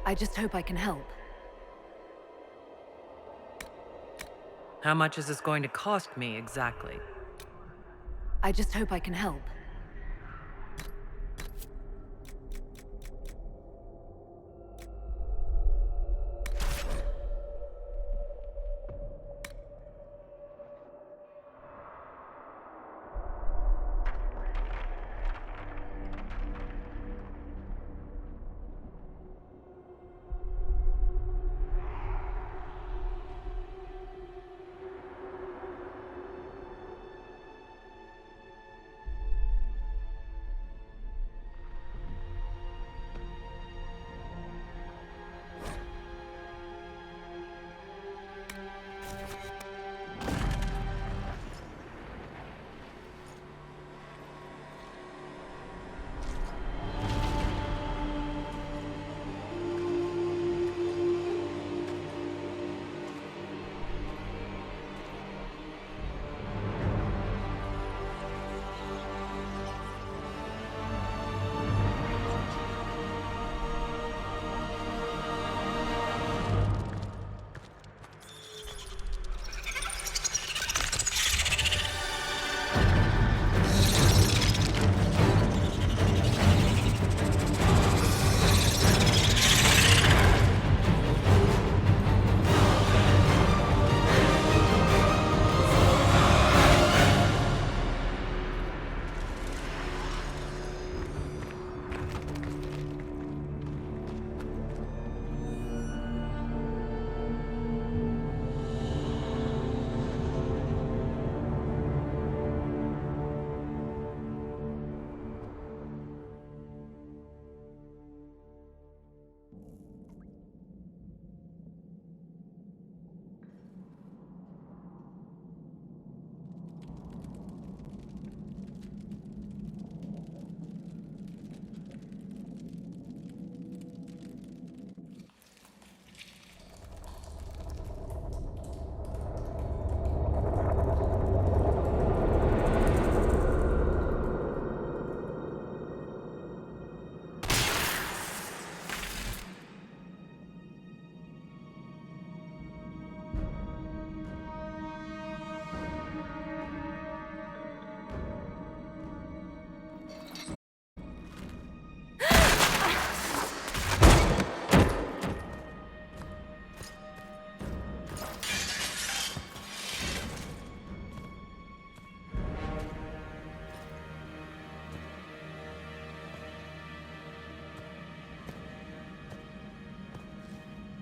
I just hope I can help. How much is this going to cost me, exactly? I just hope I can help.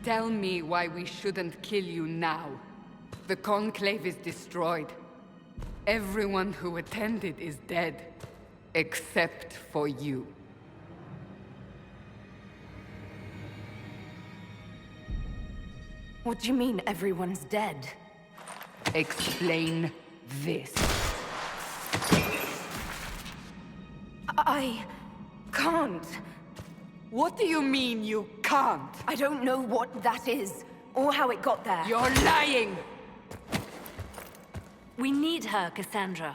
Tell me why we shouldn't kill you now. The Conclave is destroyed. Everyone who attended is dead. Except for you. What do you mean everyone's dead? Explain this. I can't. What do you mean you can't? I don't know what that is, or how it got there. You're lying! We need her, Cassandra.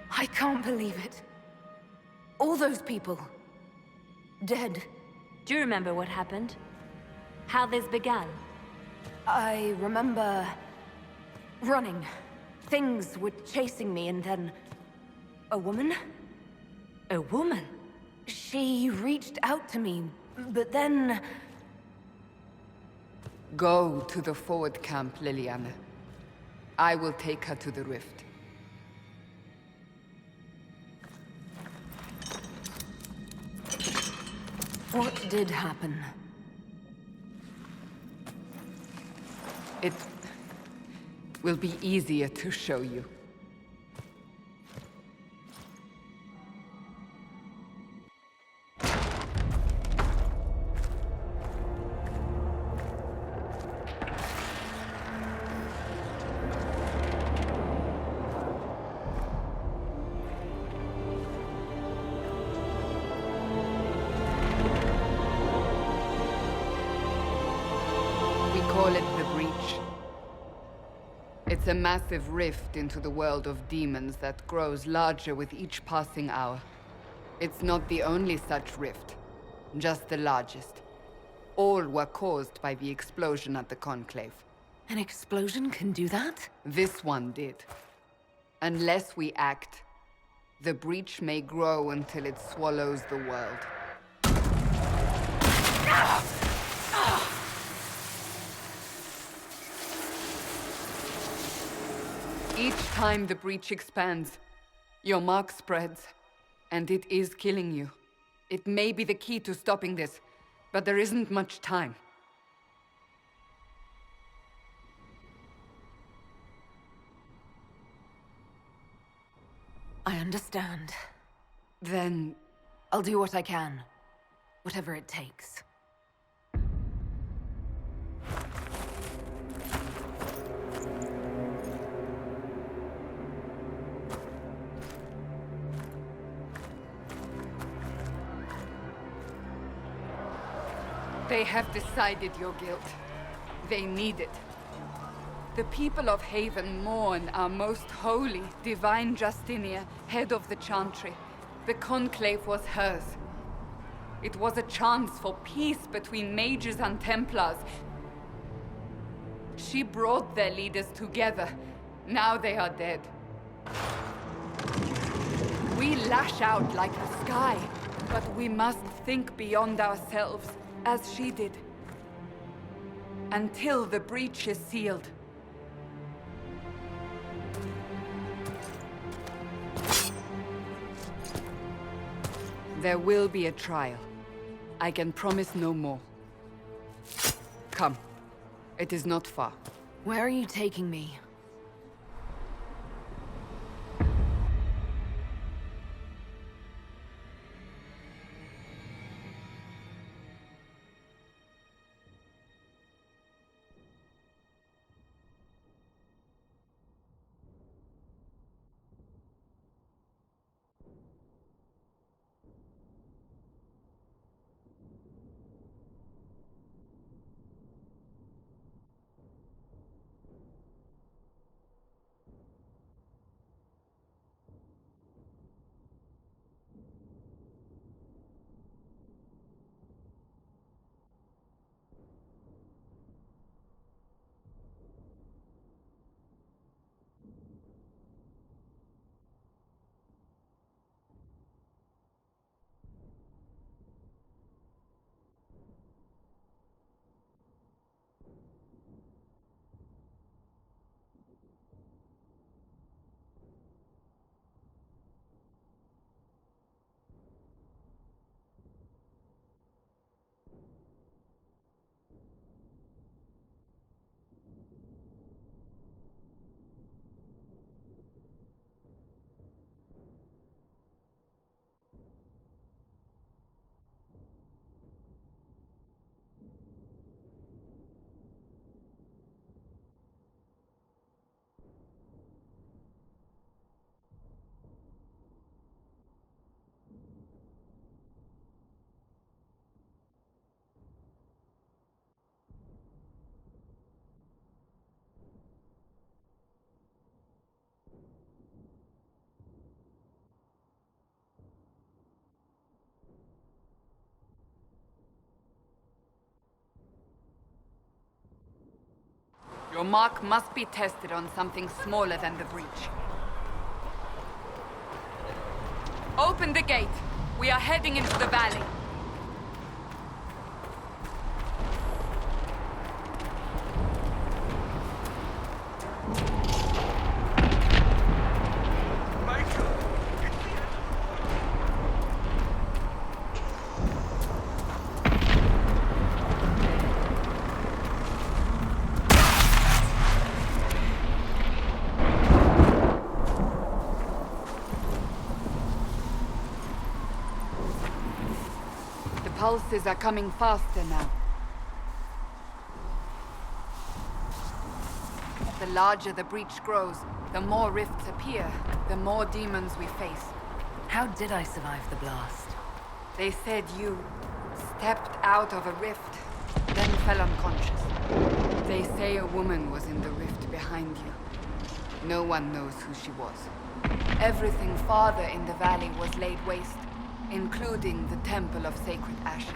I can't believe it. All those people. Dead. Do you remember what happened? How this began? I remember... running. Things were chasing me, and then... a woman? A woman? She reached out to me, but then... Go to the forward camp, Leliana. I will take her to the rift. What did happen? It will be easier to show you. We call it the Breach. It's It's a massive rift into the world of demons that grows larger with each passing hour. It's not the only such rift, just the largest. All were caused by the explosion at the Conclave. An explosion can do that? This one did. Unless we act, the breach may grow until it swallows the world. Each time the breach expands, your mark spreads, and it is killing you. It may be the key to stopping this, but there isn't much time. I understand. Then I'll do what I can. Whatever it takes. they have decided your guilt. They need it. The people of Haven mourn our most holy, divine Justinia, head of the Chantry. The Conclave was hers. It was a chance for peace between mages and Templars. She brought their leaders together. Now they are dead. We lash out like the sky, but we must think beyond ourselves, as she did. Until the breach is sealed. There will be a trial. I can promise no more. Come. It is not far. Where are you taking me? Your mark must be tested on something smaller than the breach. Open the gate. We are heading into the valley. Pulses are coming faster now. The larger the breach grows, the more rifts appear, the more demons we face. How did I survive the blast? They said you stepped out of a rift, then fell unconscious. They say a woman was in the rift behind you. No one knows who she was. Everything farther in the valley was laid waste, including the Temple of Sacred Ashes.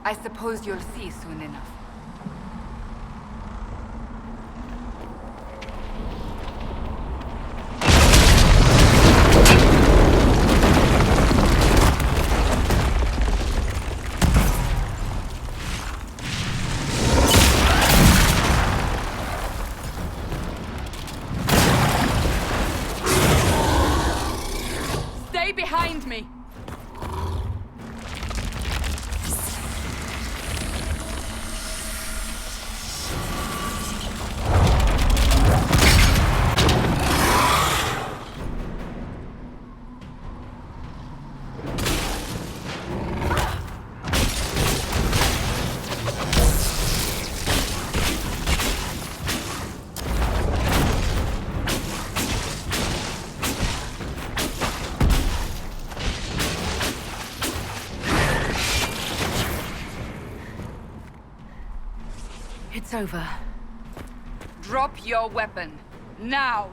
I suppose you'll see soon enough. Stay behind me! It's over. Drop your weapon. Now!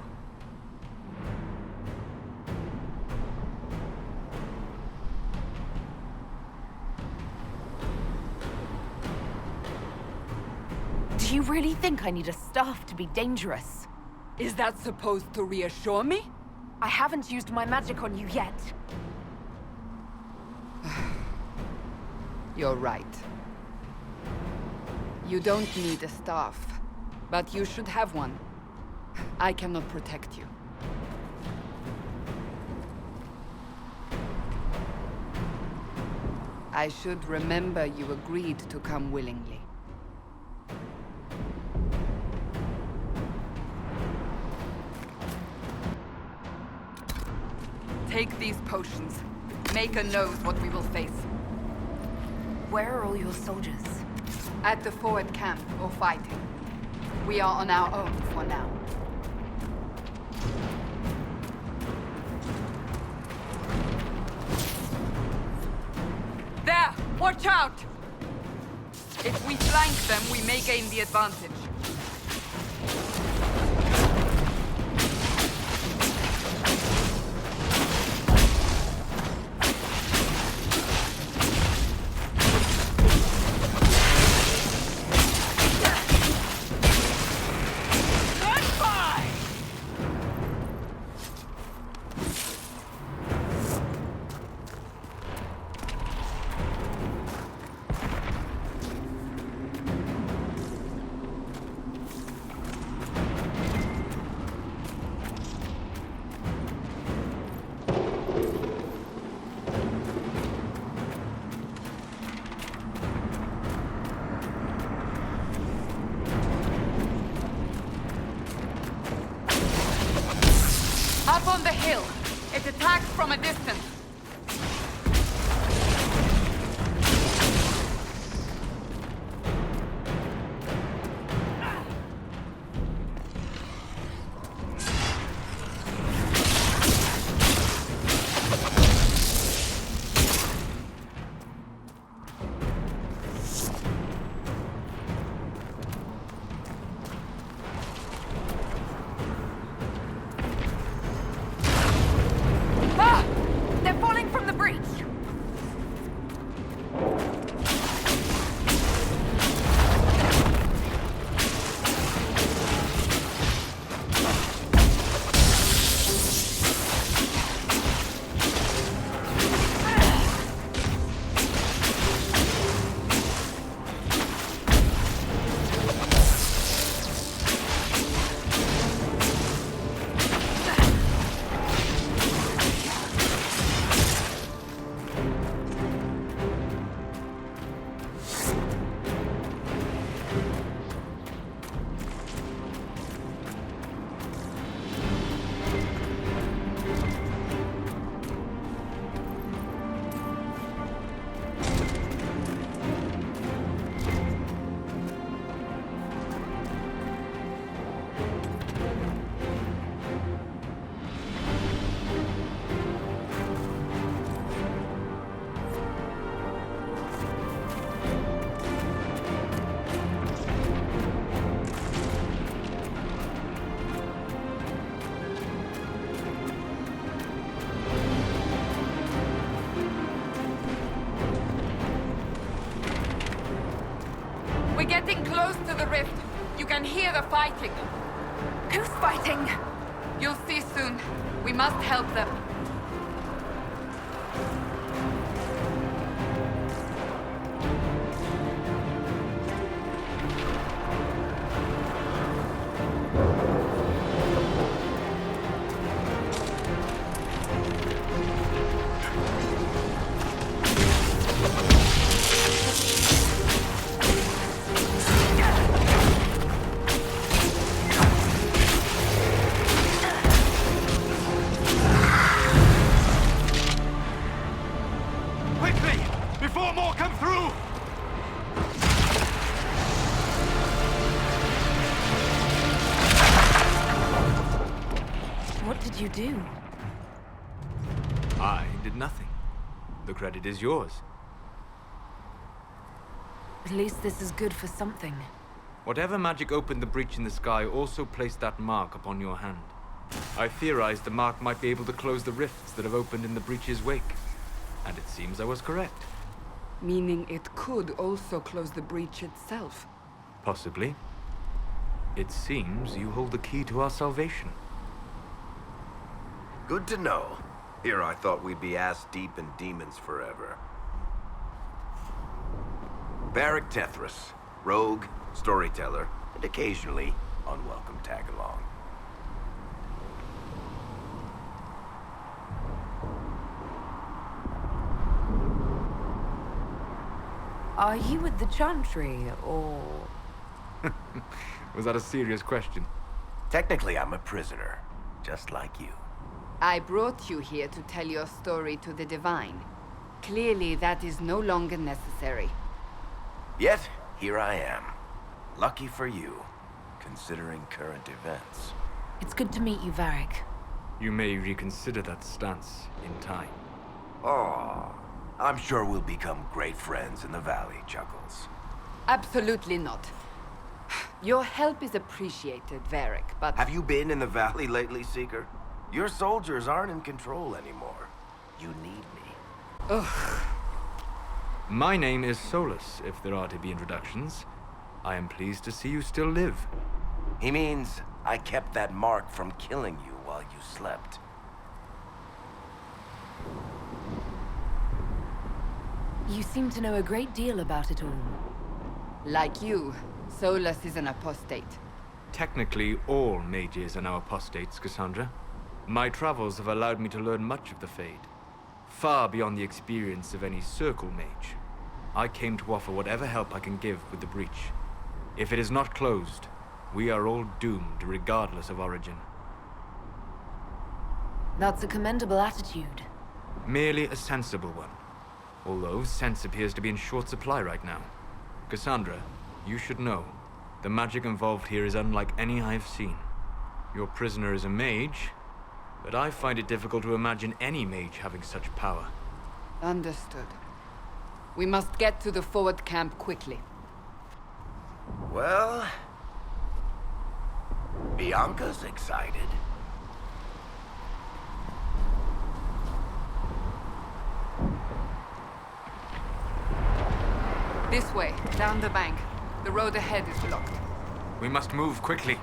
Do you really think I need a staff to be dangerous? Is that supposed to reassure me? I haven't used my magic on you yet. You're right. You don't need a staff, but you should have one. I cannot protect you. I should remember you agreed to come willingly. Take these potions. Maker knows what we will face. Where are all your soldiers? At the forward camp, or fighting. We are on our own for now. There! Watch out! If we flank them, we may gain the advantage. Up on the hill. It attacks from a distance. They're close to the rift. You can hear the fighting. Who's fighting? You'll see soon. We must help them. Quickly! Before more come through! What did you do? I did nothing. The credit is yours. At least this is good for something. Whatever magic opened the breach in the sky also placed that mark upon your hand. I theorized the mark might be able to close the rifts that have opened in the breach's wake. And it seems I was correct. Meaning it could also close the breach itself. Possibly. It seems you hold the key to our salvation. Good to know. Here I thought we'd be ass-deep in demons forever. Varric Tethras, rogue, storyteller, and occasionally unwelcome tag-along. Are you with the Chantry, or...? Was that a serious question? Technically, I'm a prisoner, just like you. I brought you here to tell your story to the Divine. Clearly, that is no longer necessary. Yet, here I am. Lucky for you, considering current events. It's good to meet you, Varric. You may reconsider that stance in time. Oh, I'm sure we'll become great friends in the valley, Chuckles. Absolutely not. Your help is appreciated, Varric, but... Have you been in the valley lately, Seeker? Your soldiers aren't in control anymore. You need me. Ugh. My name is Solus, if there are to be introductions. I am pleased to see you still live. He means I kept that mark from killing you while you slept. You seem to know a great deal about it all. Like you, Solus is an apostate. Technically, all mages are now apostates, Cassandra. My travels have allowed me to learn much of the Fade. Far beyond the experience of any Circle mage. I came to offer whatever help I can give with the breach. If it is not closed, we are all doomed regardless of origin. That's a commendable attitude. Merely a sensible one. Although sense appears to be in short supply right now. Cassandra, you should know. The magic involved here is unlike any I have seen. Your prisoner is a mage, but I find it difficult to imagine any mage having such power. Understood. We must get to the forward camp quickly. Well... Bianca's excited. This way, down the bank. The road ahead is blocked. We must move quickly.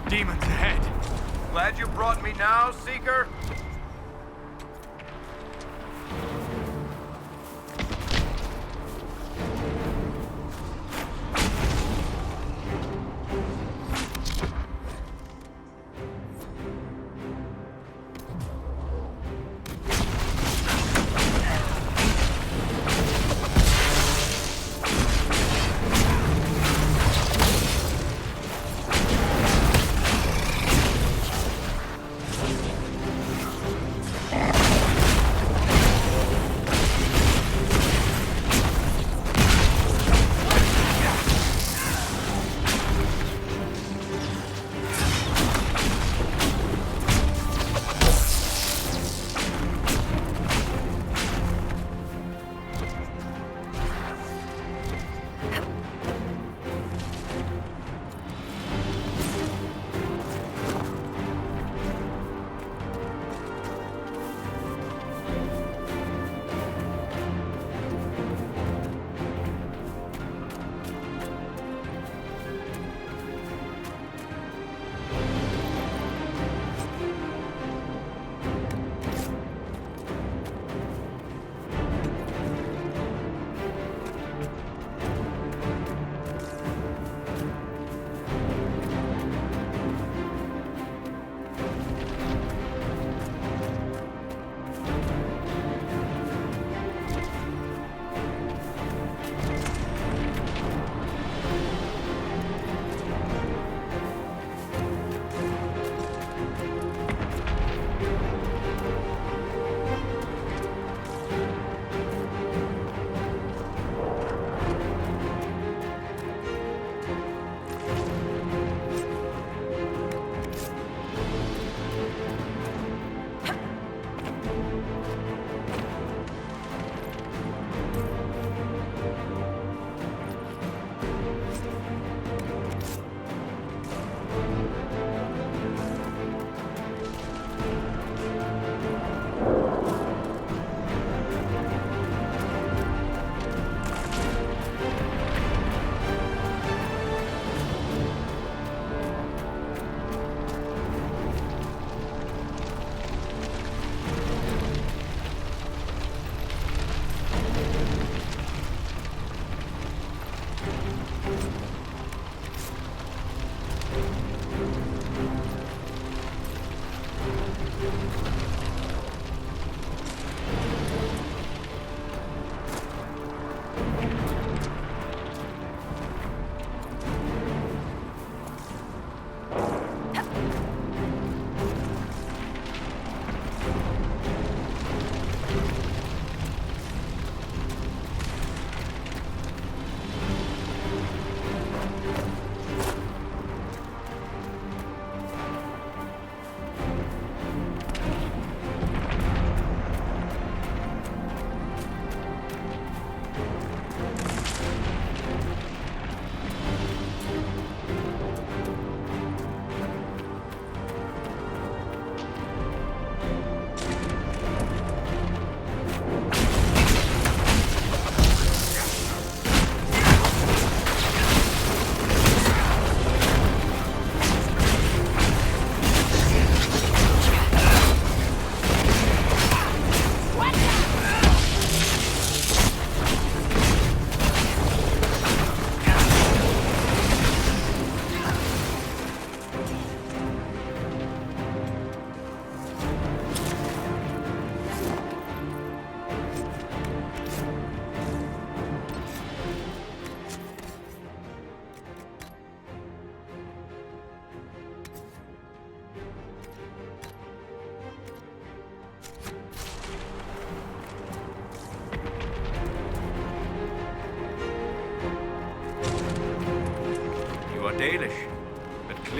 Demons ahead! Glad you brought me now, Seeker?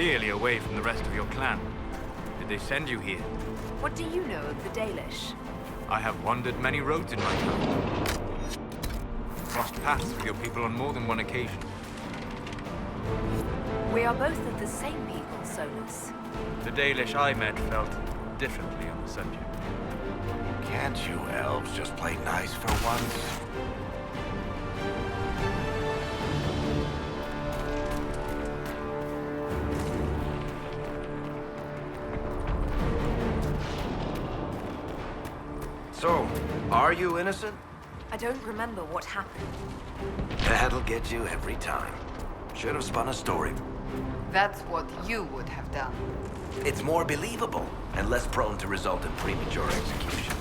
clearly away from the rest of your clan. Did they send you here? What do you know of the Dalish? I have wandered many roads in my time. Crossed paths with your people on more than one occasion. We are both of the same people, Solus. The Dalish I met felt differently on the subject. Can't you elves just play nice for once? So, are you innocent? I don't remember what happened. That'll get you every time. Should have spun a story. That's what you would have done. It's more believable and less prone to result in premature execution.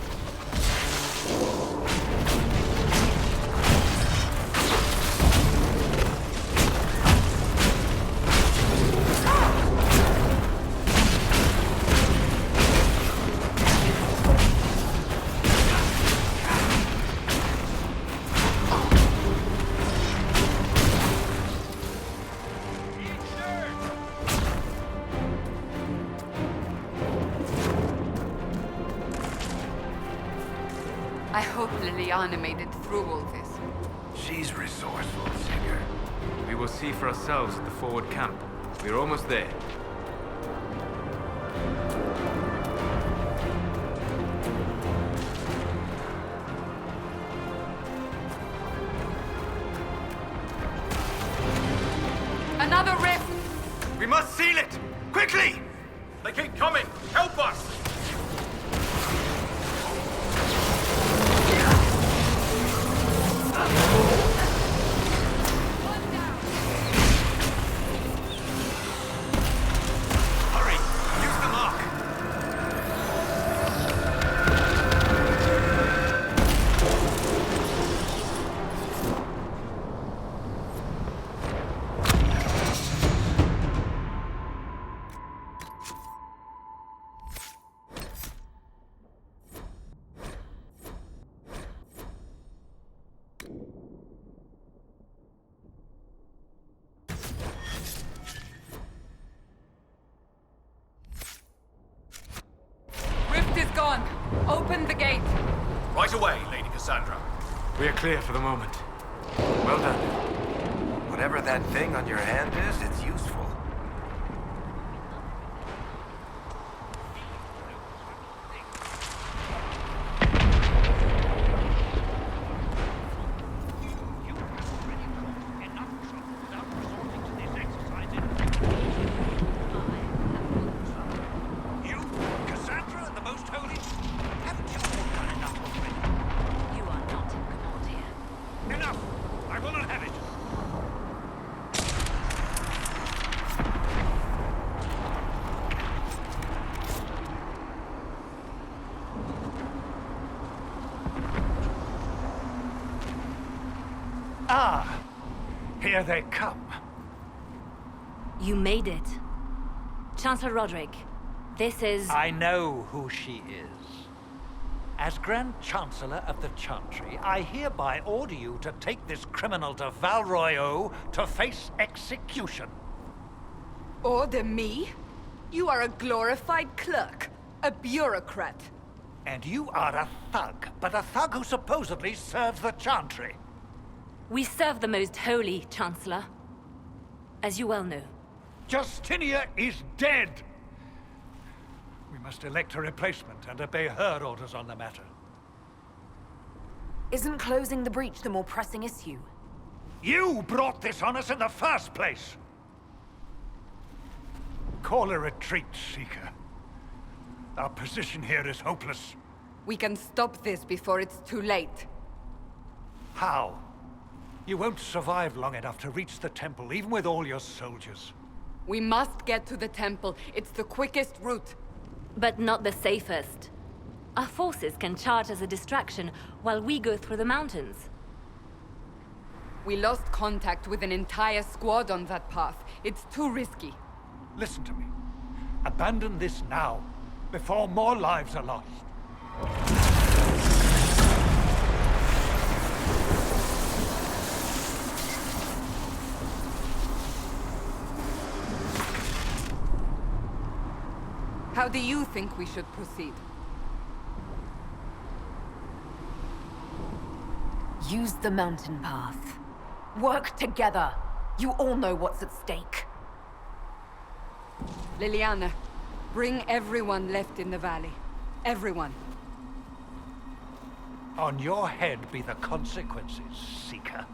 I hope Liliana made it through all this. She's resourceful, Sigurd. We will see for ourselves at the forward camp. We're almost there. Another rift! We must seal it! Quickly! They keep coming! Help us! Hurry! Use the mark! Rift is gone. Open the gate. Right away, Lady Cassandra. We are clear for the moment. Well done. Whatever that thing on your hand is, it's useful. You, Cassandra, the Most Holy? Haven't you all done enough already? You are not in command here. Enough! I will not have it! Ah, here they come. You made it. Chancellor Roderick, this is... I know who she is. As Grand Chancellor of the Chantry, I hereby order you to take this criminal to Val Royeaux to face execution. Order me? You are a glorified clerk. A bureaucrat. And you are a thug, but a thug who supposedly serves the Chantry. We serve the Most Holy, Chancellor. As you well know. Justinia is dead! We must elect a replacement and obey her orders on the matter. Isn't closing the breach the more pressing issue? You brought this on us in the first place! Call a retreat, Seeker. Our position here is hopeless. We can stop this before it's too late. How? You won't survive long enough to reach the temple, even with all your soldiers. We must get to the temple. It's the quickest route. But not the safest. Our forces can charge as a distraction while we go through the mountains. We lost contact with an entire squad on that path. It's too risky. Listen to me. Abandon this now, before more lives are lost. How do you think we should proceed? Use the mountain path. Work together. You all know what's at stake. Liliana, bring everyone left in the valley. Everyone. On your head be the consequences, Seeker.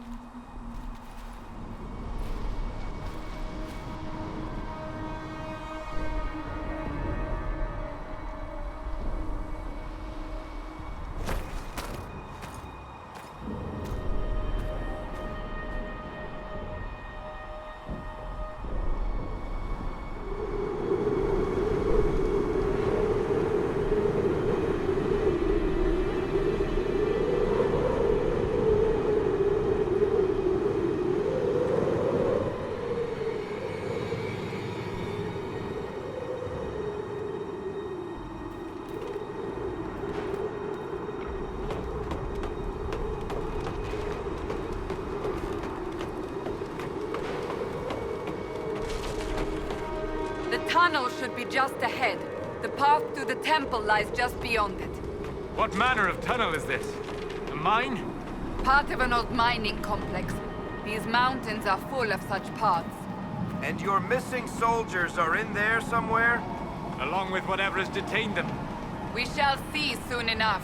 The tunnel should be just ahead. The path to the temple lies just beyond it. What manner of tunnel is this? A mine? Part of an old mining complex. These mountains are full of such paths. And your missing soldiers are in there somewhere? Along with whatever has detained them. We shall see soon enough.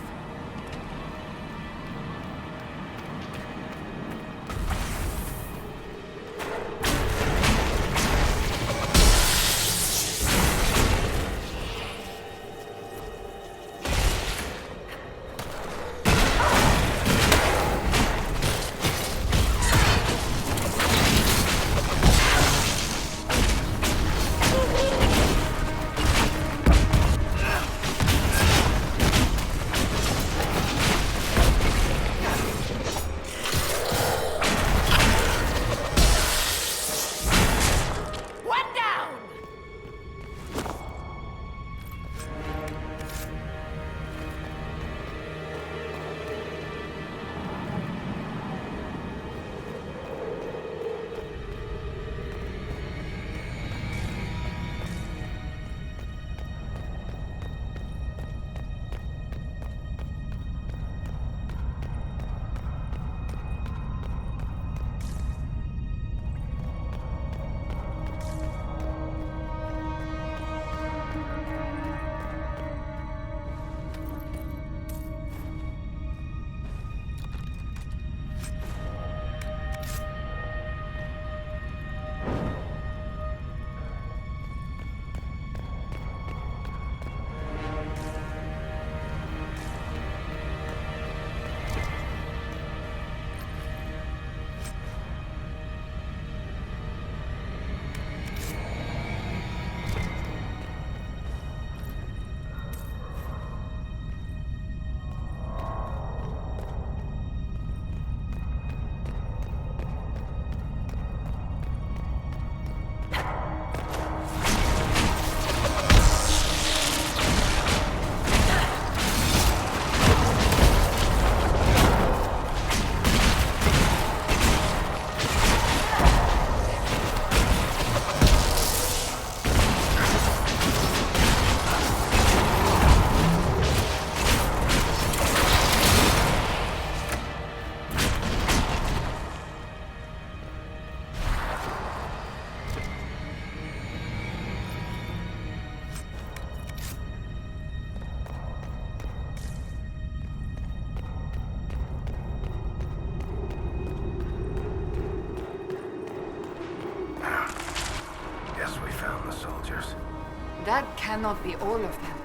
That cannot be all of them.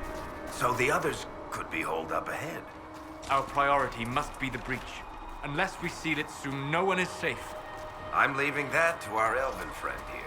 So the others could be holed up ahead. Our priority must be the breach. Unless we seal it soon, no one is safe. I'm leaving that to our elven friend here.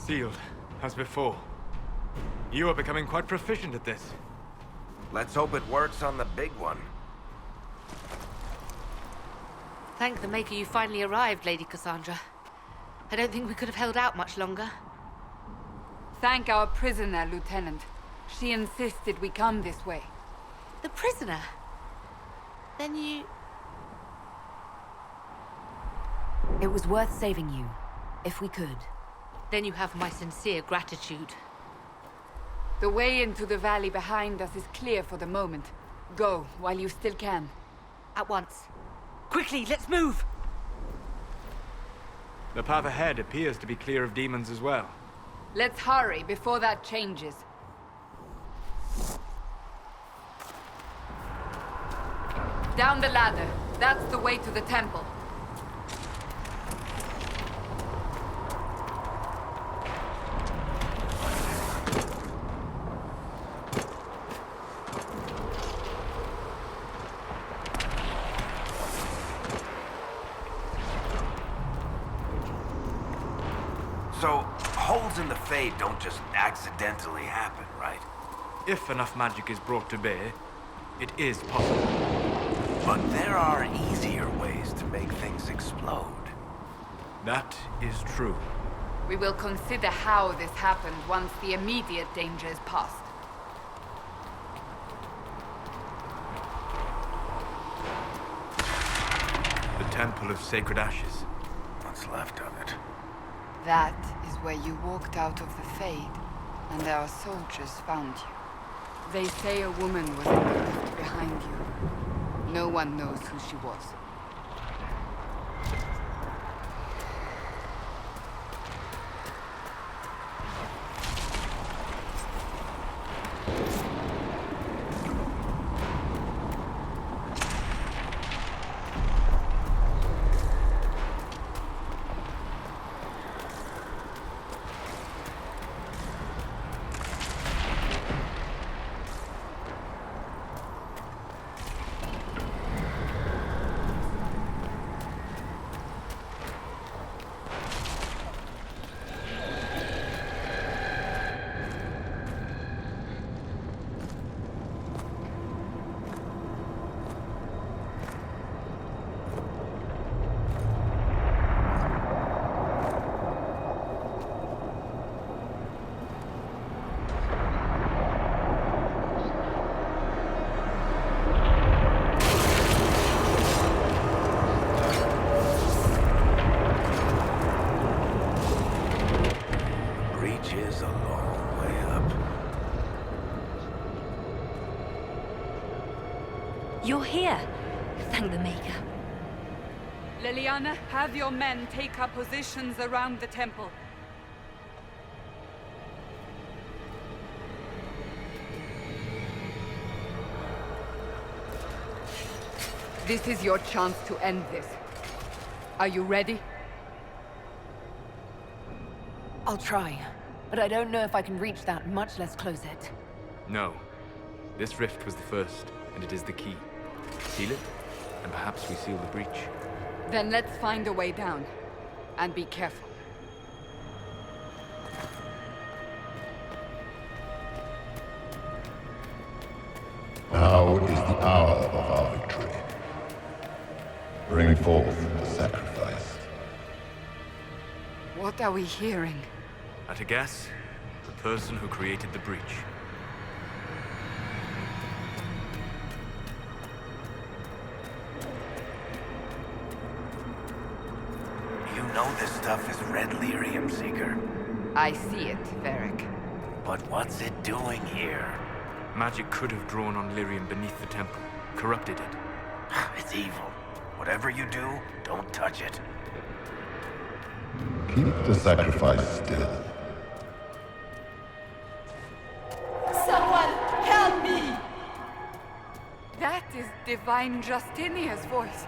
Sealed, as before. You are becoming quite proficient at this. Let's hope it works on the big one. Thank the Maker you finally arrived, Lady Cassandra. I don't think we could have held out much longer. Thank our prisoner, Lieutenant. She insisted we come this way. The prisoner? Then you... It was worth saving you, if we could. Then you have my sincere gratitude. The way into the valley behind us is clear for the moment. Go, while you still can. At once. Quickly, let's move! The path ahead appears to be clear of demons as well. Let's hurry before that changes. Down the ladder. That's the way to the temple. So, holes in the Fade don't just accidentally happen, right? If enough magic is brought to bear, it is possible. But there are easier ways to make things explode. That is true. We will consider how this happened once the immediate danger is past. The Temple of Sacred Ashes. What's left of it? That is where you walked out of the Fade, and our soldiers found you. They say a woman was in the lift behind you. No one knows who she was. You're here. Thank the Maker. Leliana, have your men take up positions around the temple. This is your chance to end this. Are you ready? I'll try, but I don't know if I can reach that, much less close it. No. This rift was the first, and it is the key. Seal it, and perhaps we seal the breach. Then let's find a way down. And be careful. Now is the hour of our victory. Bring forth the sacrifice. What are we hearing? At a guess, the person who created the breach. You know this stuff is red lyrium, Seeker. I see it, Varric. But what's it doing here? Magic could have drawn on lyrium beneath the temple, corrupted it. It's evil. Whatever you do, don't touch it. Keep the sacrifice still. Someone help me! That is Divine Justinia's voice.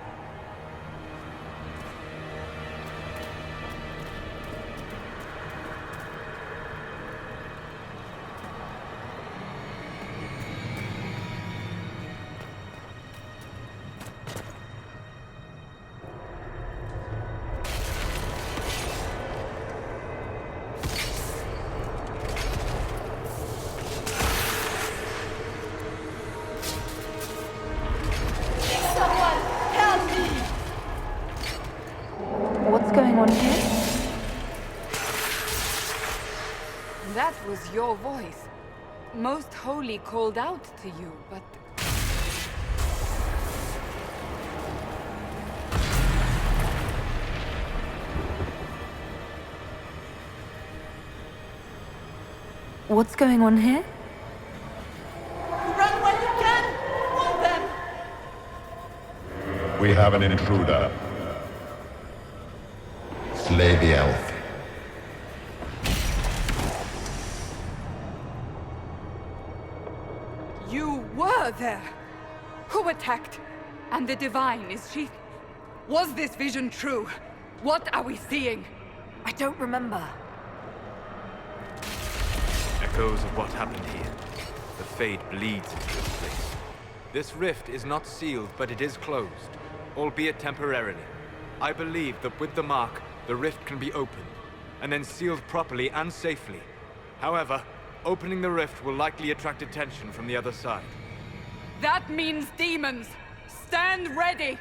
was your voice. Most Holy called out to you, but... What's going on here? Run while you can! Warn them! We have an intruder. Slay the elf. You were there! Who attacked? And the Divine, is she... Was this vision true? What are we seeing? I don't remember. Echoes of what happened here. The Fade bleeds into this place. This rift is not sealed, but it is closed, albeit temporarily. I believe that with the mark, the rift can be opened, and then sealed properly and safely. However, opening the rift will likely attract attention from the other side. That means demons! Stand ready!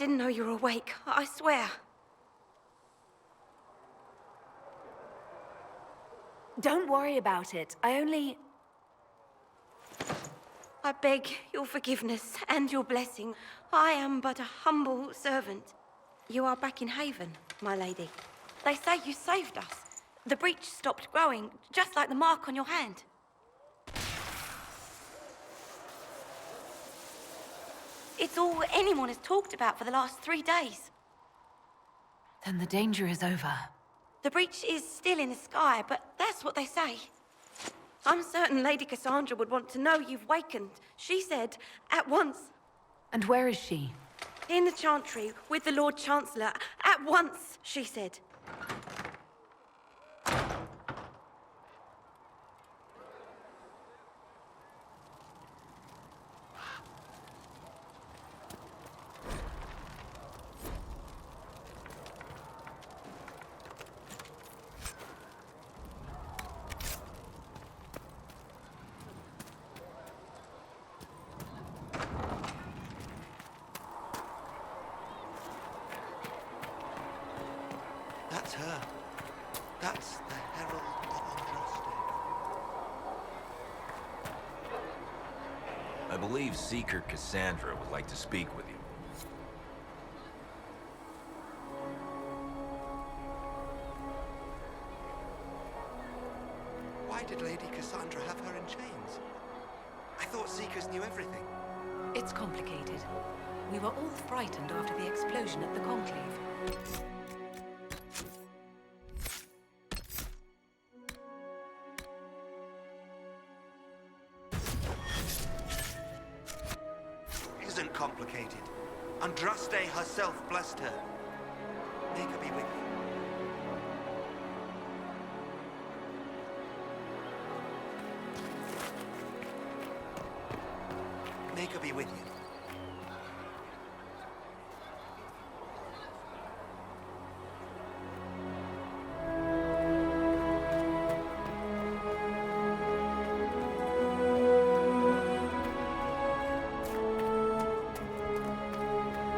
didn't know you were awake, I swear. Don't worry about it. I beg your forgiveness and your blessing. I am but a humble servant. You are back in Haven, my lady. They say you saved us. The breach stopped growing, just like the mark on your hand. It's all anyone has talked about for the last 3 days. Then the danger is over. The breach is still in the sky, but that's what they say. I'm certain Lady Cassandra would want to know you've wakened. She said, at once. And where is she? In the Chantry, with the Lord Chancellor. At once, she said. That's her. That's the Herald of Andraste. I believe Seeker Cassandra would like to speak with you. Why did Lady Cassandra have her in chains? I thought Seekers knew everything. It's complicated. We were all frightened after the explosion at the Conclave. Isn't complicated. Andraste herself blessed her. May her be with you. May her be with you.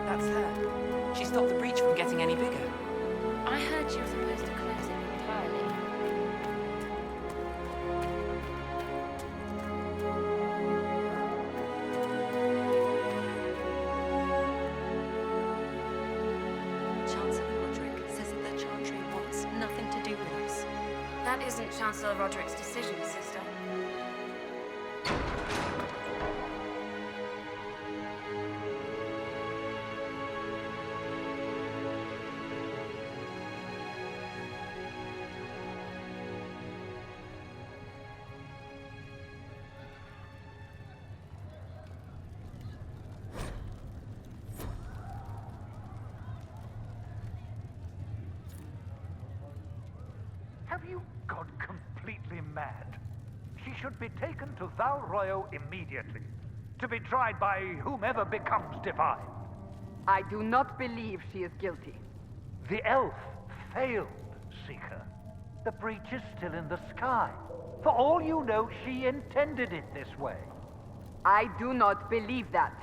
That's her. She stopped the breach from getting any bigger. I heard she was supposed to close it entirely. Chancellor Roderick says that the Chantry wants nothing to do with us. That isn't Chancellor Roderick's decision, sister. Have you gone completely mad? She should be taken to Val Royo immediately, to be tried by whomever becomes divine. I do not believe she is guilty. The elf failed, Seeker. The breach is still in the sky. For all you know, she intended it this way. I do not believe that.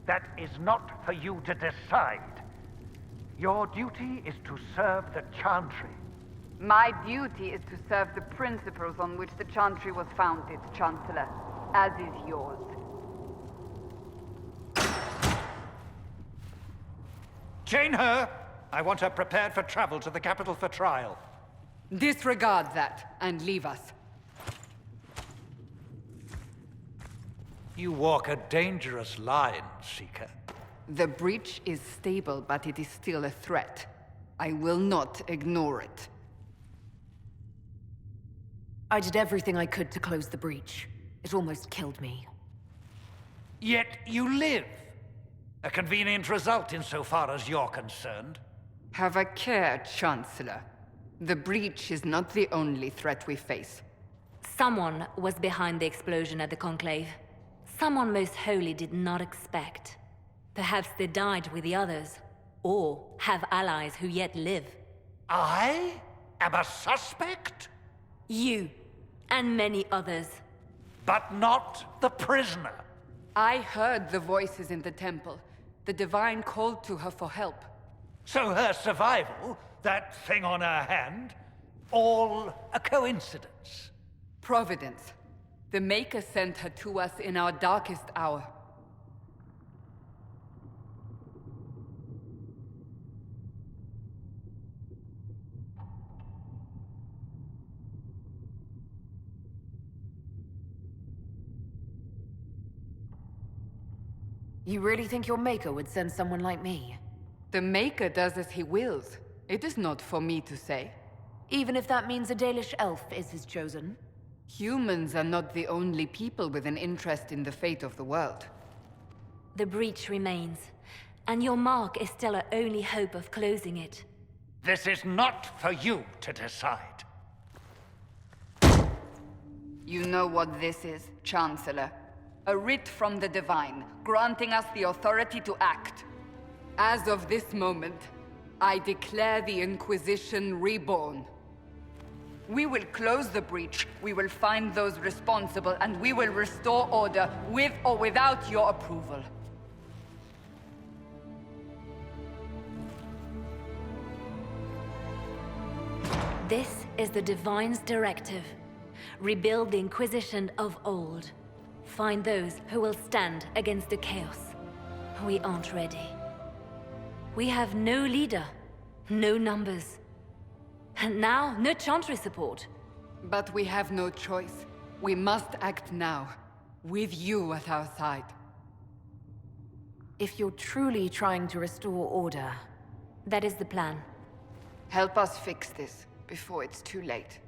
That is not for you to decide. Your duty is to serve the Chantry. My duty is to serve the principles on which the Chantry was founded, Chancellor, as is yours. Chain her! I want her prepared for travel to the capital for trial. Disregard that and leave us. You walk a dangerous line, Seeker. The breach is stable, but it is still a threat. I will not ignore it. I did everything I could to close the breach. It almost killed me. Yet you live. A convenient result insofar as you're concerned. Have a care, Chancellor. The breach is not the only threat we face. Someone was behind the explosion at the Conclave. Someone Most Holy did not expect. Perhaps they died with the others, or have allies who yet live. I am a suspect? You, and many others. But not the prisoner. I heard the voices in the temple. The Divine called to her for help. So her survival, that thing on her hand, all a coincidence? Providence. The Maker sent her to us in our darkest hour. You really think your Maker would send someone like me? The Maker does as he wills. It is not for me to say. Even if that means a Dalish elf is his chosen? Humans are not the only people with an interest in the fate of the world. The breach remains, and your mark is still our only hope of closing it. This is not for you to decide. You know what this is, Chancellor. A writ from the Divine, granting us the authority to act. As of this moment, I declare the Inquisition reborn. We will close the breach, we will find those responsible, and we will restore order with or without your approval. This is the Divine's directive. Rebuild the Inquisition of old. Find those who will stand against the chaos. We aren't ready. We have no leader, no numbers. And now, no Chantry support. But we have no choice. We must act now, with you at our side. If you're truly trying to restore order... That is the plan. Help us fix this, before it's too late.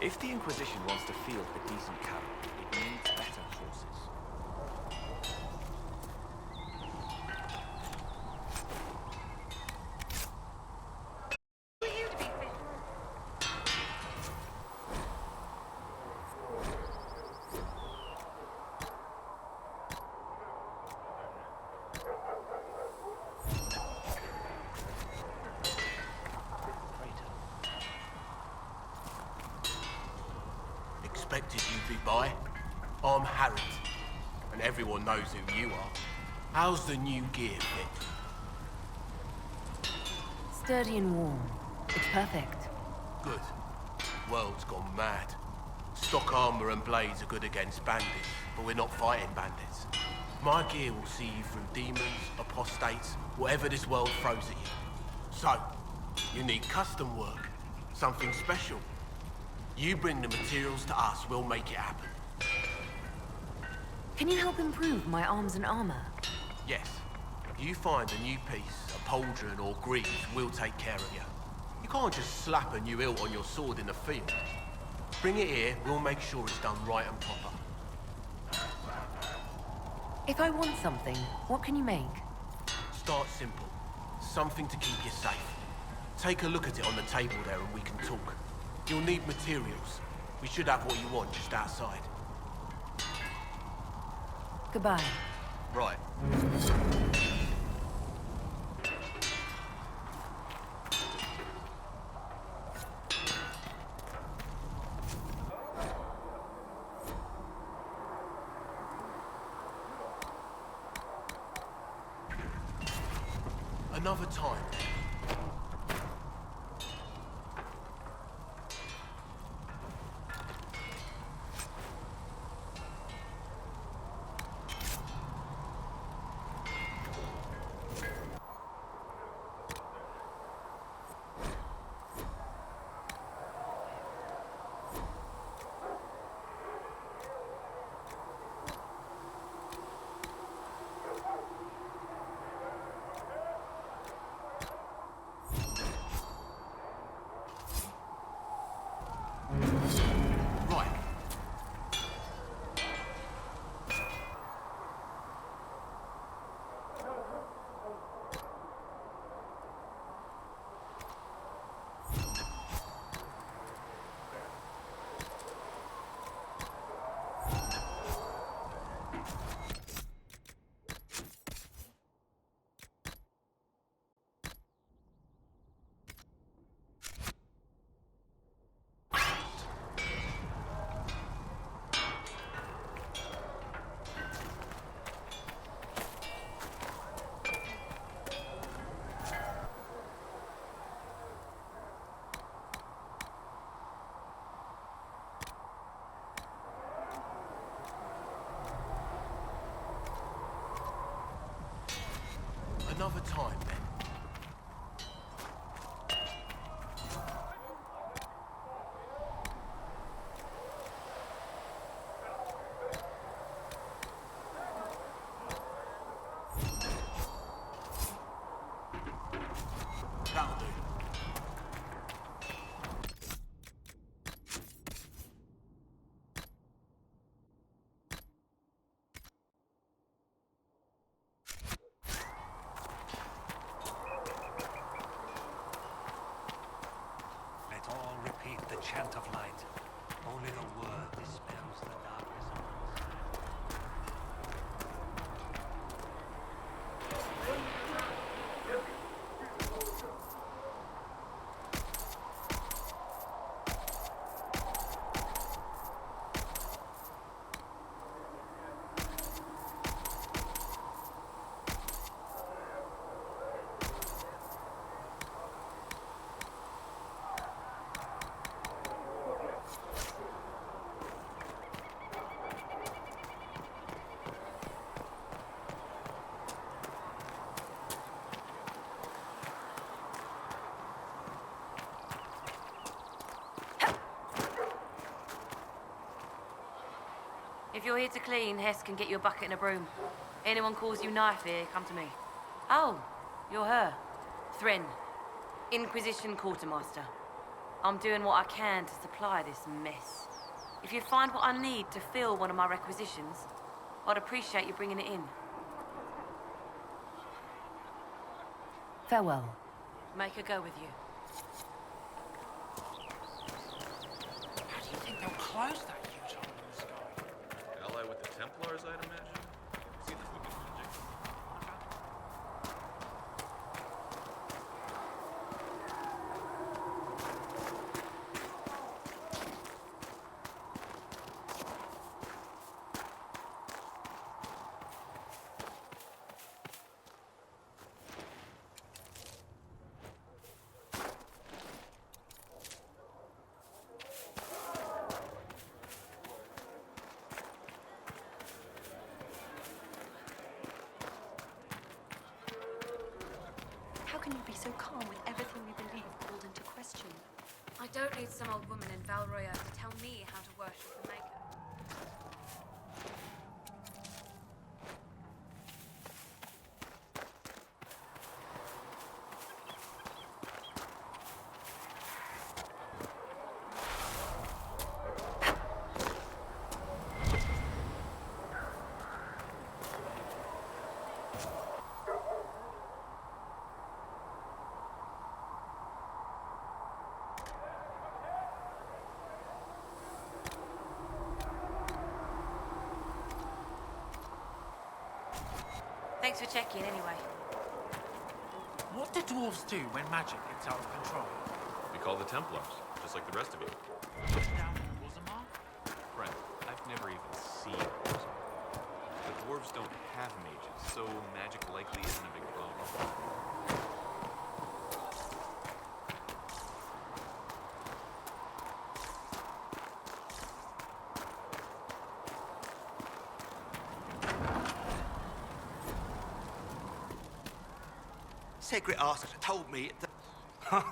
If the Inquisition wants to field a decent cavalry, it needs better horses. expected you'd be by. I'm Harrod, and everyone knows who you are. How's the new gear fit? Sturdy and warm. It's perfect. Good. World's gone mad. Stock armor and blades are good against bandits, but we're not fighting bandits. My gear will see you through demons, apostates, whatever this world throws at you. So, you need custom work, something special. You bring the materials to us, we'll make it happen. Can you help improve my arms and armor? Yes. You find a new piece, a pauldron or greaves, we'll take care of you. You can't just slap a new hilt on your sword in the field. Bring it here, we'll make sure it's done right and proper. If I want something, what can you make? Start simple. Something to keep you safe. Take a look at it on the table there and we can talk. You'll need materials. We should have what you want just outside. Goodbye. Right. Another time. Another time, then. That'll do. Let all repeat the chant of light. Only the word dispels the darkness of If you're here to clean, Hess can get you a bucket and a broom. Anyone calls you knife here, come to me. Oh, you're her. Thrin, Inquisition Quartermaster. I'm doing what I can to supply this mess. If you find what I need to fill one of my requisitions, I'd appreciate you bringing it in. Farewell. Make her go with you. How do you think they'll close that huge hole in the sky? Ally with the Templars, I'd imagine. See this wicked magic. can you be so calm with everything we believe called into question? I don't need some old woman in Val Royeaux to tell me how to worship the Maker. Thanks for checking, anyway. What do dwarves do when magic gets out of control? We call the Templars, just like the rest of you. Down in Orzammar? Friend, I've never even seen Orzammar. The dwarves don't have mages, so magic likely isn't a big problem. Segret Arthur told me that...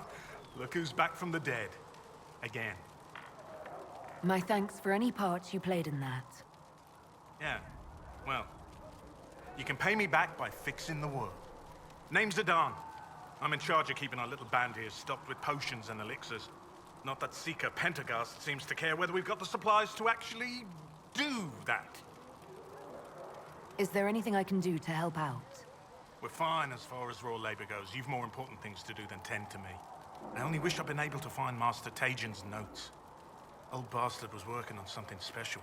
Look who's back from the dead. Again. My thanks for any part you played in that. Yeah. Well, you can pay me back by fixing the world. Name's Zidane. I'm in charge of keeping our little band here stocked with potions and elixirs. Not that Seeker Pentagast seems to care whether we've got the supplies to actually do that. Is there anything I can do to help out? We're fine as far as raw labor goes. You've more important things to do than tend to me. I only wish I'd been able to find Master Tajin's notes. Old bastard was working on something special.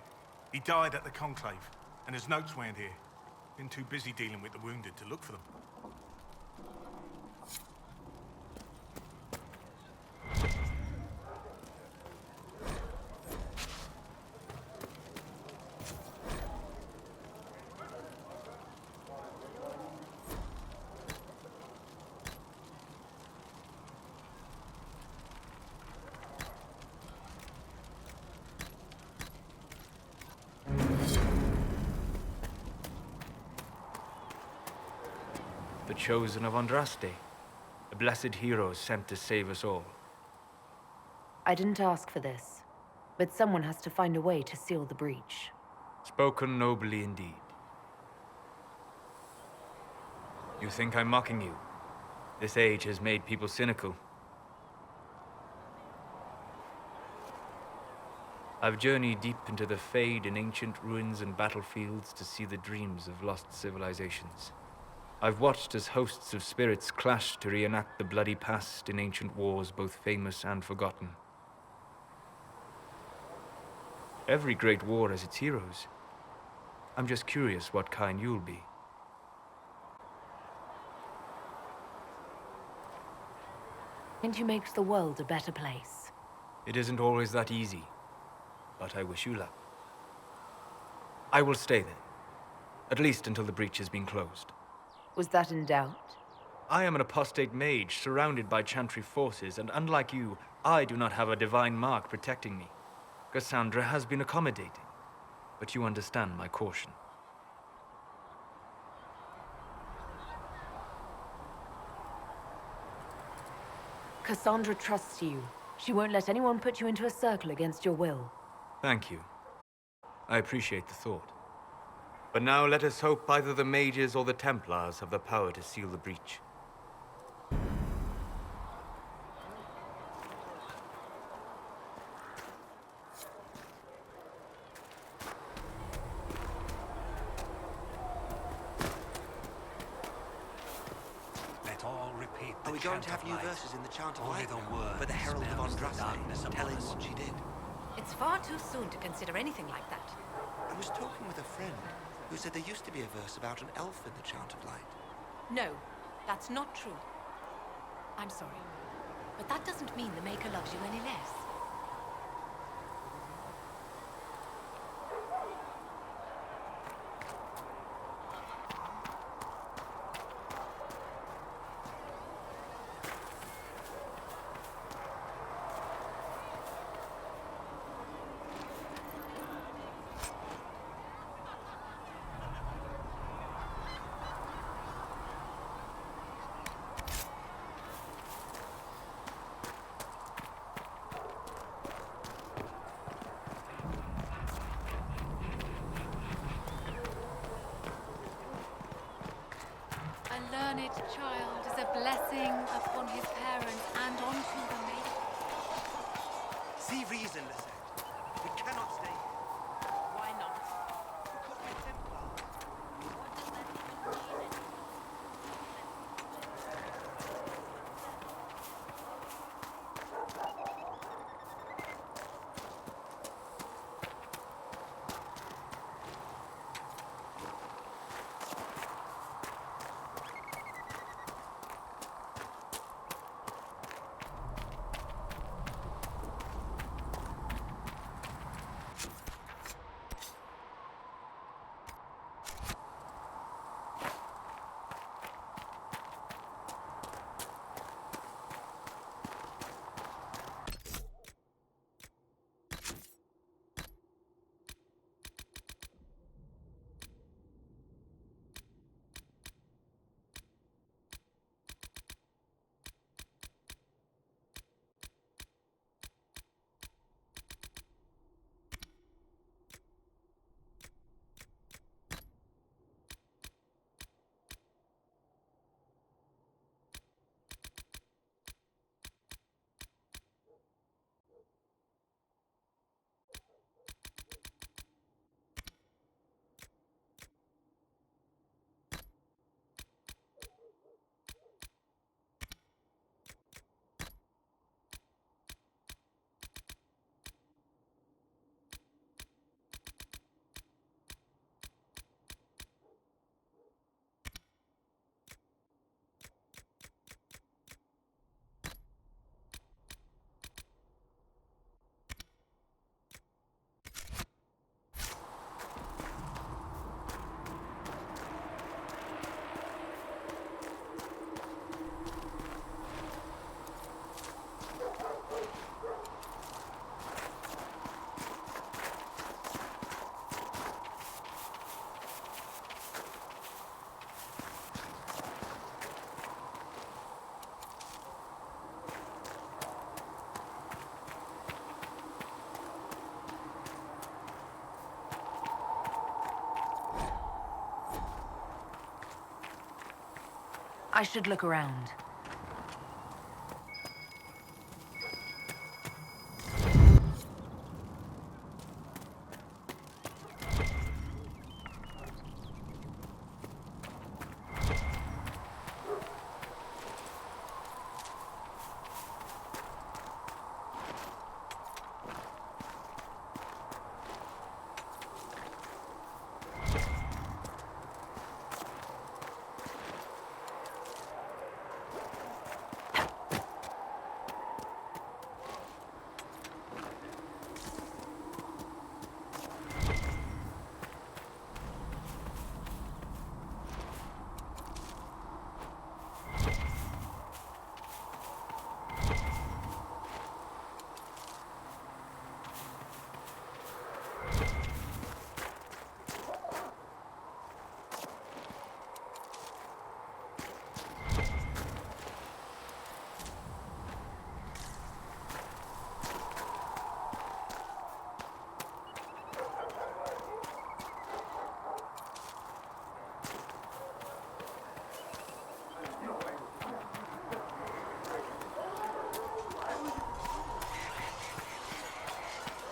He died at the Conclave, and his notes weren't here. Been too busy dealing with the wounded to look for them. The chosen of Andraste, a blessed hero sent to save us all. I didn't ask for this, but someone has to find a way to seal the breach. Spoken nobly indeed. You think I'm mocking you? This age has made people cynical. I've journeyed deep into the Fade in ancient ruins and battlefields to see the dreams of lost civilizations. I've watched as hosts of spirits clash to reenact the bloody past in ancient wars, both famous and forgotten. Every great war has its heroes. I'm just curious what kind you'll be. And who makes the world a better place? It isn't always that easy, but I wish you luck. I will stay then, at least until the breach has been closed. Was that in doubt? I am an apostate mage surrounded by Chantry forces, and unlike you, I do not have a divine mark protecting me. Cassandra has been accommodating, but you understand my caution. Cassandra trusts you. She won't let anyone put you into a circle against your will. Thank you. I appreciate the thought. But now let us hope either the mages or the Templars have the power to seal the breach. Let all repeat the Are we going chant to have of new light. verses in the Chant of Only Light the now? word For the Herald of dispels the Andraste, darkness upon telling us. what she did. It's far too soon to consider anything like that. I was talking with a friend who said there used to be a verse about an elf in the Chant of Light. No, that's not true. I'm sorry, but that doesn't mean the Maker loves you any less. learned child is a blessing upon his parents and onto the maiden. See reason, Lisette. We cannot stay here. Why not? Because we're Templars. What does that even mean? I should look around.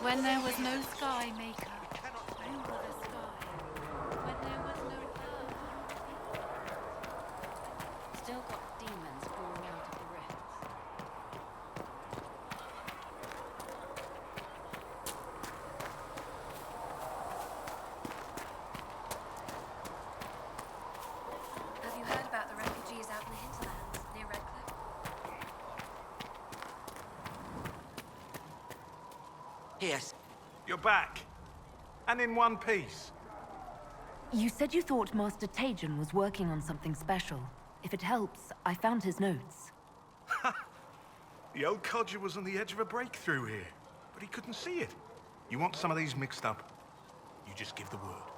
When there was no sky maker, you were the sky. When there was no earth. Still got demons pouring out of the rifts. Have you heard about the refugees out in the hinterlands near Redcliffe? Yes. You're back. And in one piece. You said you thought Master Tajan was working on something special. If it helps, I found his notes. The old codger was on the edge of a breakthrough here, but he couldn't see it. You want some of these mixed up? You just give the word.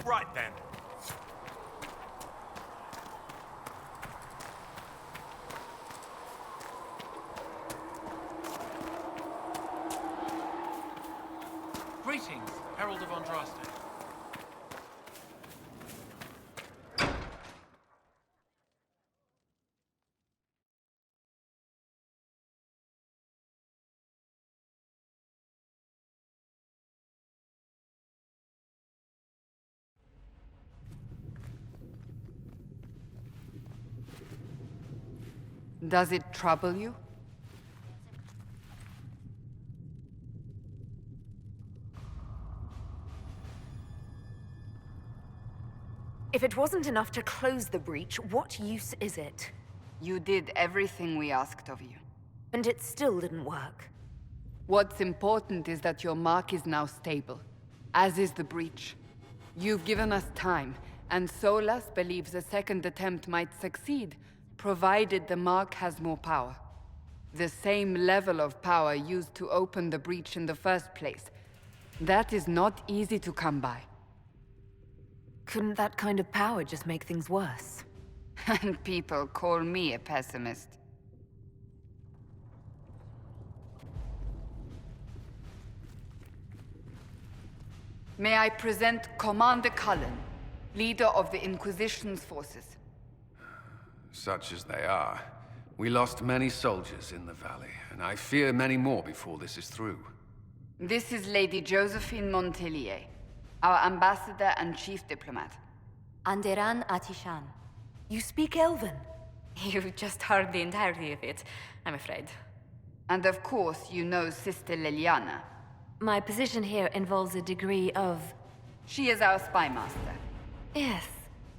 Right then. Greetings. Herald of Andraste. Does it trouble you? If it wasn't enough to close the breach, what use is it? You did everything we asked of you. And it still didn't work. What's important is that your mark is now stable, as is the breach. You've given us time, and Solas believes a second attempt might succeed, provided the mark has more power. The same level of power used to open the breach in the first place. That is not easy to come by. Couldn't that kind of power just make things worse? And people call me a pessimist. May I present Commander Cullen, leader of the Inquisition's forces. Such as they are. We lost many soldiers in the valley, and I fear many more before this is through. This is Lady Josephine Montelier, our ambassador and chief diplomat. Anderan Atishan. You speak Elven? You've just heard the entirety of it, I'm afraid. And of course, you know Sister Liliana. My position here involves a degree of... She is our spy master. Yes,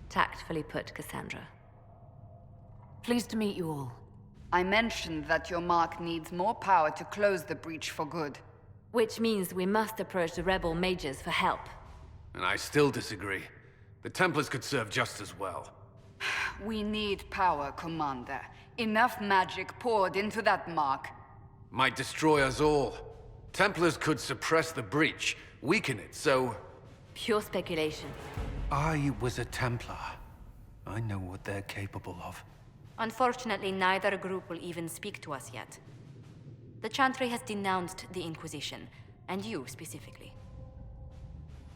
tactfully put, Cassandra. Pleased to meet you all. I mentioned that your mark needs more power to close the breach for good. Which means we must approach the rebel mages for help. And I still disagree. The Templars could serve just as well. We need power, Commander. Enough magic poured into that mark. Might destroy us all. Templars could suppress the breach, weaken it, so... Pure speculation. I was a Templar. I know what they're capable of. Unfortunately, neither group will even speak to us yet. The Chantry has denounced the Inquisition, and you specifically.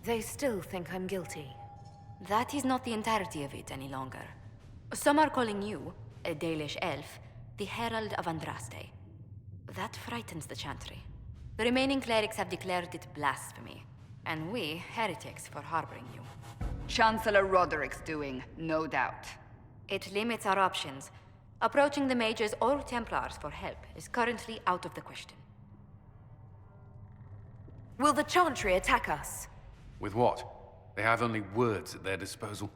They still think I'm guilty. That is not the entirety of it any longer. Some are calling you, a Dalish elf, the Herald of Andraste. That frightens the Chantry. The remaining clerics have declared it blasphemy, and we, heretics, for harboring you. Chancellor Roderick's doing, no doubt. It limits our options. Approaching the mages or Templars for help is currently out of the question. Will the Chantry attack us? With what? They have only words at their disposal.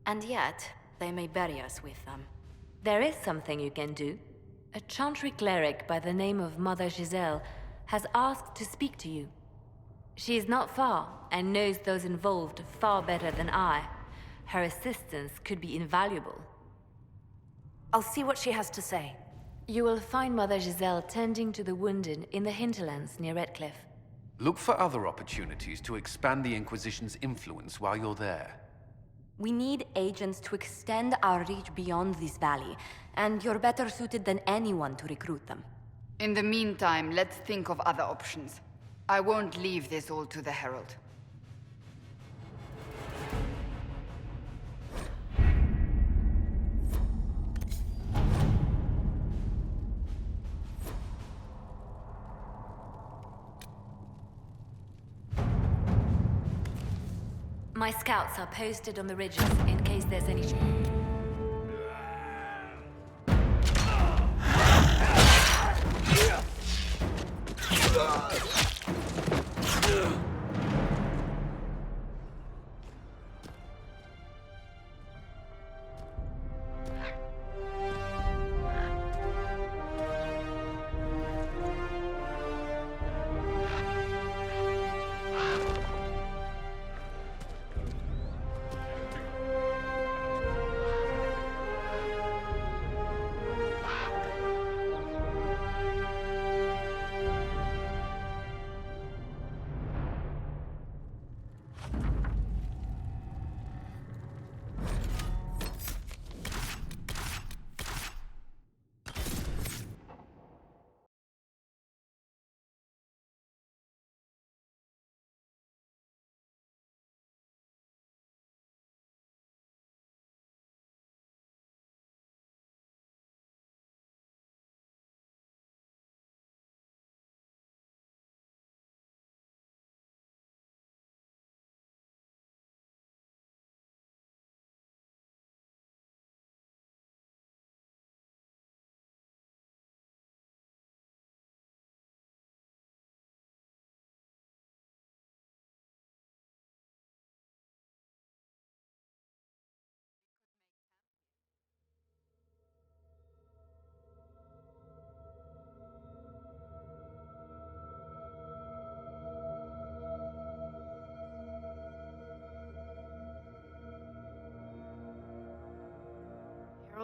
And yet, they may bury us with them. There is something you can do. A Chantry cleric by the name of Mother Giselle has asked to speak to you. She is not far, and knows those involved far better than I. Her assistance could be invaluable. I'll see what she has to say. You will find Mother Giselle tending to the wounded in the hinterlands near Redcliffe. Look for other opportunities to expand the Inquisition's influence while you're there. We need agents to extend our reach beyond this valley, and you're better suited than anyone to recruit them. In the meantime, let's think of other options. I won't leave this all to the Herald. My scouts are posted on the ridges in case there's any...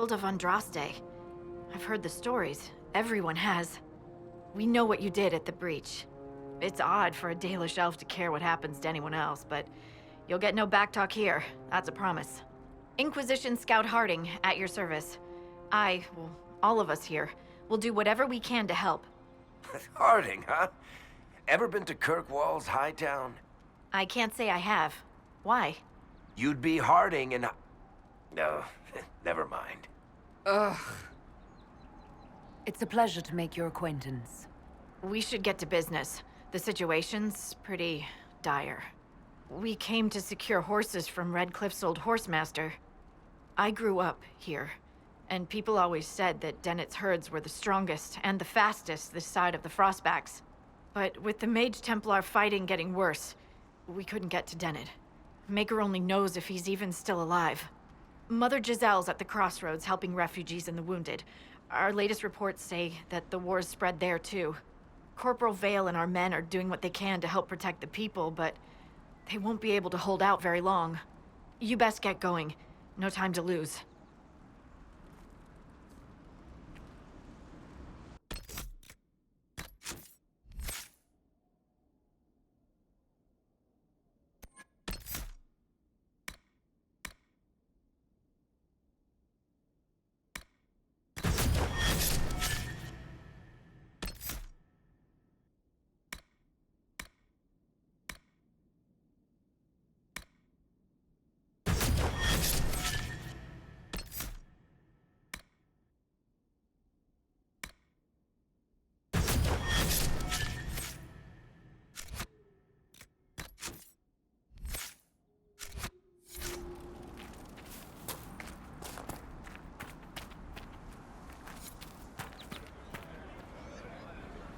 Herald of Andraste. I've heard the stories. Everyone has. We know what you did at the breach. It's odd for a Dalish elf to care what happens to anyone else, but you'll get no backtalk here. That's a promise. Inquisition Scout Harding, at your service. All of us here, will do whatever we can to help. Harding, huh? Ever been to Kirkwall's Hightown? I can't say I have. Why? You'd be Harding and... No, never mind. Ugh. It's a pleasure to make your acquaintance. We should get to business. The situation's pretty dire. We came to secure horses from Redcliffe's old horsemaster. I grew up here, and people always said that Dennett's herds were the strongest and the fastest this side of the Frostbacks. But with the Mage Templar fighting getting worse, we couldn't get to Dennett. Maker only knows if he's even still alive. Mother Giselle's at the crossroads helping refugees and the wounded. Our latest reports say that the war's spread there too. Corporal Vale and our men are doing what they can to help protect the people, but they won't be able to hold out very long. You best get going. No time to lose.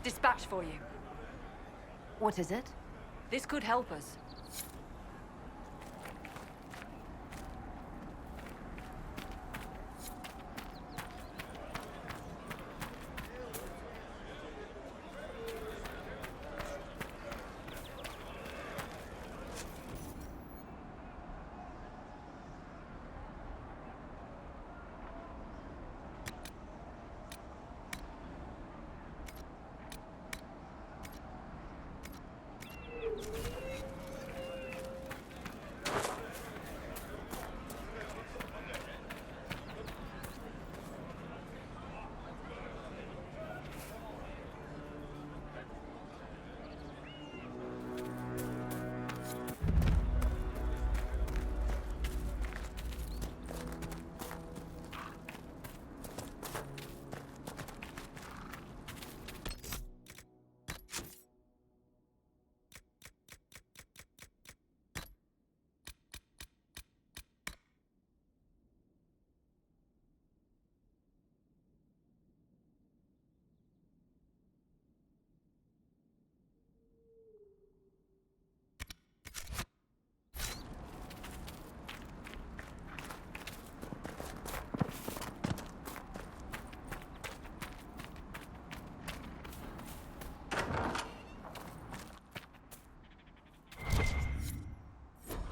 Dispatch for you. What is it? This could help us.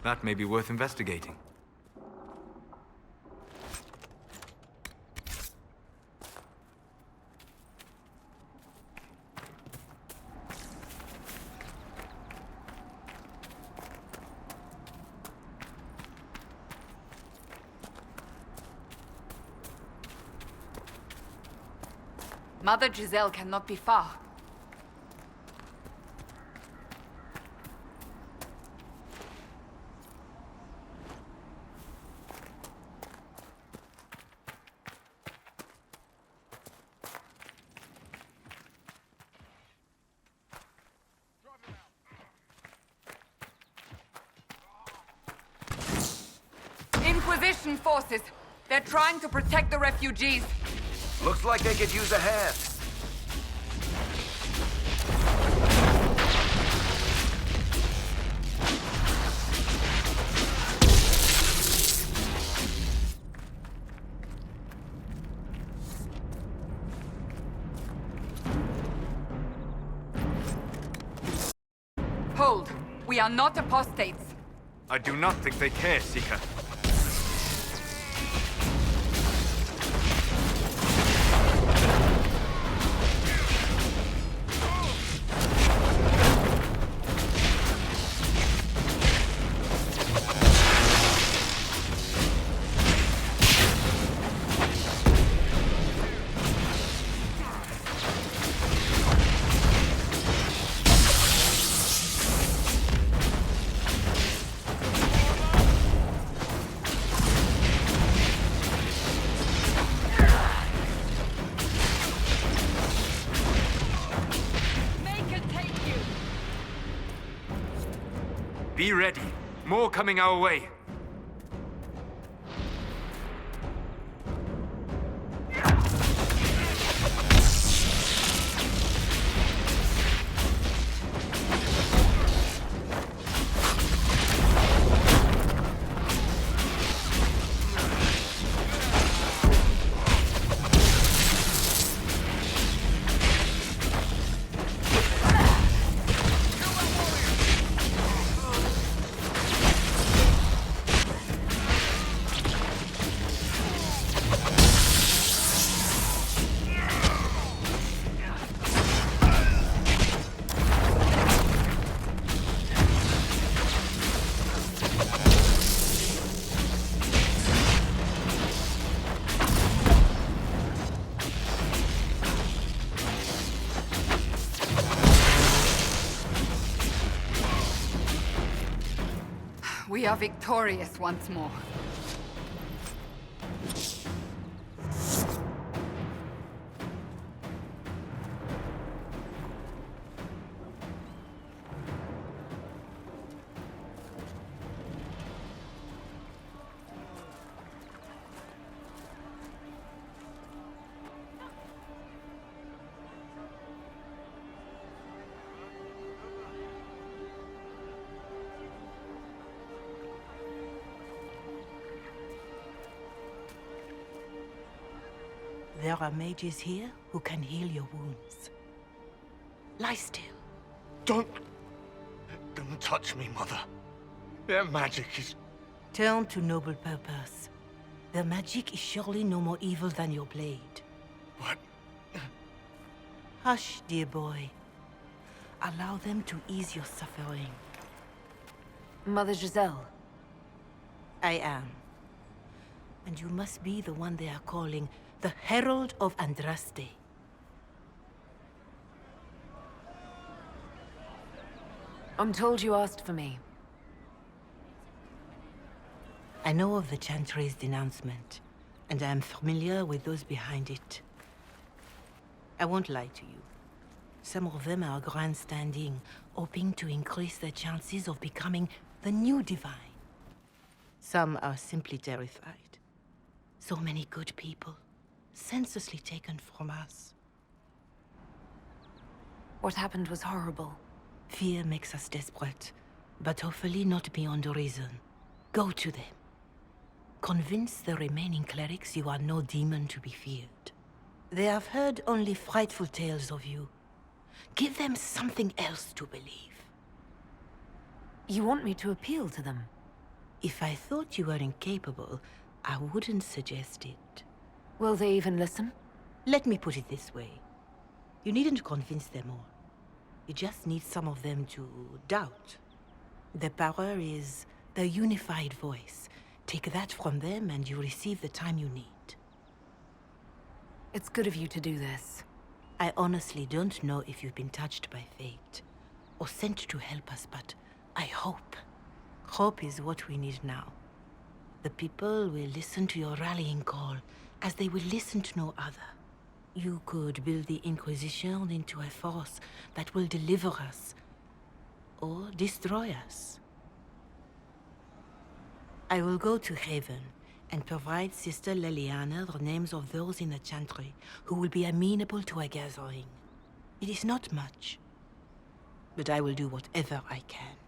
That may be worth investigating. Mother Giselle cannot be far. Inquisition forces! They're trying to protect the refugees! Looks like they could use a hand. Hold! We are not apostates! I do not think they care, Seeker. Be ready. More coming our way. We are victorious once more. There are mages here who can heal your wounds. Lie still. Don't touch me, Mother. Their magic is... Turn to noble purpose. Their magic is surely no more evil than your blade. What? Hush, dear boy. Allow them to ease your suffering. Mother Giselle. I am. And you must be the one they are calling the Herald of Andraste. I'm told you asked for me. I know of the Chantry's denouncement, and I am familiar with those behind it. I won't lie to you. Some of them are grandstanding, hoping to increase their chances of becoming the new divine. Some are simply terrified. So many good people, senselessly taken from us. What happened was horrible. Fear makes us desperate, but hopefully not beyond reason. Go to them. Convince the remaining clerics you are no demon to be feared. They have heard only frightful tales of you. Give them something else to believe. You want me to appeal to them? If I thought you were incapable, I wouldn't suggest it. Will they even listen? Let me put it this way. You needn't convince them all. You just need some of them to doubt. The power is the unified voice. Take that from them and you receive the time you need. It's good of you to do this. I honestly don't know if you've been touched by fate, or sent to help us, but I hope. Hope is what we need now. The people will listen to your rallying call, as they will listen to no other. You could build the Inquisition into a force that will deliver us, or destroy us. I will go to Haven and provide Sister Leliana the names of those in the Chantry who will be amenable to a gathering. It is not much, but I will do whatever I can.